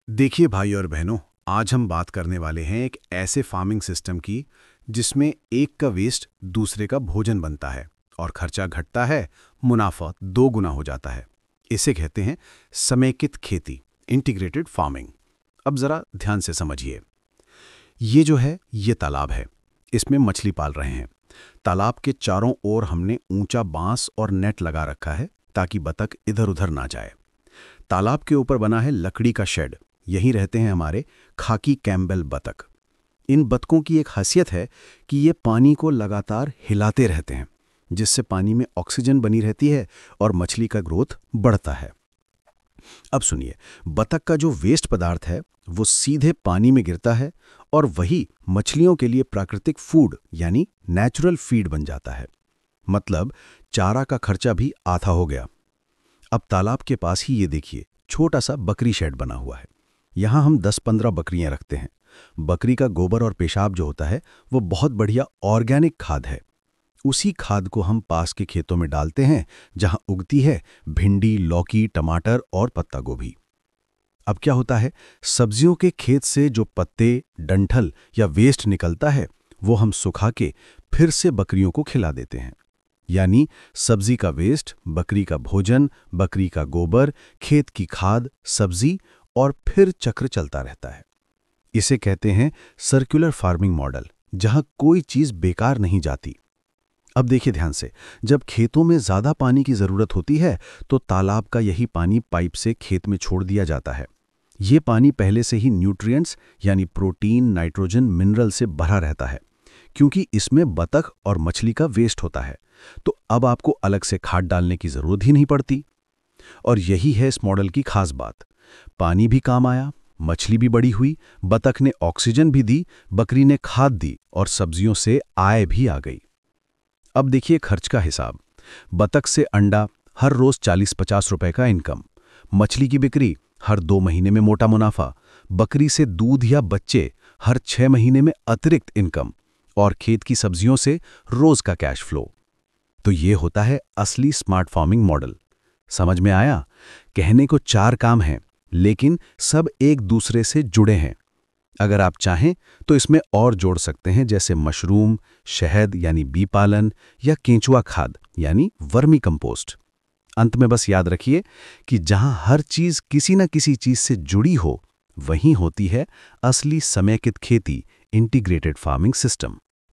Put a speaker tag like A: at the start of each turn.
A: देखिए भाई और बहनों, आज हम बात करने वाले हैं एक ऐसे फार्मिंग सिस्टम की जिसमें एक का वेस्ट दूसरे का भोजन बनता है और खर्चा घटता है, मुनाफा दो गुना हो जाता है। इसे कहते हैं समेकित खेती, इंटीग्रेटेड फार्मिंग। अब जरा ध्यान से समझिए। ये जो है ये तालाब है। इसमें मछली पाल रहे हैं। तालाब के चारों ओर हमने ऊंचा बांस और नेट लगा रखा है ताकि बतख इधर उधर ना जाए। तालाब के ऊपर बना है लकड़ी का शेड। यहीं रहते हैं हमारे खाकी कैम्बेल बतख। इन बतखों की एक खासियत है कि ये पानी को लगातार हिलाते रहते हैं, जिससे पानी में ऑक्सीजन बनी रहती है और मछली का ग्रोथ बढ़ता है। अब सुनिए, बतख का जो वेस्ट पदार्थ है वो सीधे पानी में गिरता है और वही मछलियों के लिए प्राकृतिक फूड यानी नेचुरल फीड बन जाता है। मतलब चारा का खर्चा भी आधा हो गया। अब तालाब के पास ही ये देखिए, छोटा सा बकरी शेड बना हुआ है। यहाँ हम 10-15 बकरियां रखते हैं। बकरी का गोबर और पेशाब जो होता है वो बहुत बढ़िया ऑर्गेनिक खाद है। उसी खाद को हम पास के खेतों में डालते हैं जहाँ उगती है भिंडी, लौकी, टमाटर और पत्ता गोभी। अब क्या होता है, सब्जियों के खेत से जो पत्ते, डंठल या वेस्ट निकलता है वो हम सुखा के फिर से बकरियों को खिला देते हैं। यानी सब्जी का वेस्ट, बकरी का भोजन, बकरी का गोबर, खेत की खाद, सब्जी और फिर चक्र चलता रहता है। इसे कहते हैं सर्कुलर फार्मिंग मॉडल, जहां कोई चीज बेकार नहीं जाती। अब देखिए ध्यान से, जब खेतों में ज्यादा पानी की जरूरत होती है तो तालाब का यही पानी पाइप से खेत में छोड़ दिया जाता है। ये पानी पहले से ही न्यूट्रिएंट्स यानी प्रोटीन, नाइट्रोजन, मिनरल से भरा रहता है। क्योंकि इसमें बतख और मछली का वेस्ट होता है, तो अब आपको अलग से खाद डालने की जरूरत ही नहीं पड़ती। और यही है इस मॉडल की खास बात। पानी भी काम आया, मछली भी बड़ी हुई, बतख ने ऑक्सीजन भी दी, बकरी ने खाद दी और सब्जियों से आय भी आ गई। अब देखिए खर्च का हिसाब। बतख से अंडा, हर रोज 40-50 रुपए का इनकम। मछली की बिक्री, हर 2 महीने में मोटा मुनाफा। बकरी से दूध या बच्चे, हर 6 महीने में अतिरिक्त इनकम। और खेत की सब्जियों से रोज का कैश फ्लो। तो ये होता है असली स्मार्ट फार्मिंग मॉडल। समझ में आया? कहने को 4 काम हैं, लेकिन सब एक दूसरे से जुड़े हैं। अगर आप चाहें तो इसमें और जोड़ सकते हैं, जैसे मशरूम, शहद यानी बी पालन, या केंचुआ खाद यानी वर्मी कंपोस्ट। अंत में बस याद रखिए कि जहां हर चीज किसी न किसी चीज से जुड़ी हो, वहीं होती है असली समेकित खेती, इंटीग्रेटेड फार्मिंग सिस्टम।